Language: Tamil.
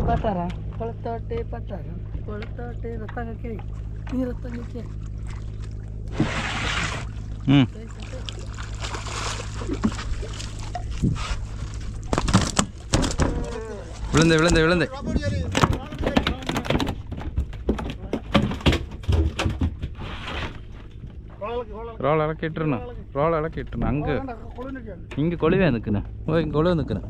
Pataran, koltote pataran, koltote datang ke kiri, ini datang ke kiri. விழுந்து விழுந்து விழுந்து ரோல் இறக்கிட்டுருண்ணா ரோல் இறக்கிட்டுருண்ணா அங்கே இங்கே கொழுவே நிற்கணும் ஓ இங்கே கொழுவே நிற்கணும்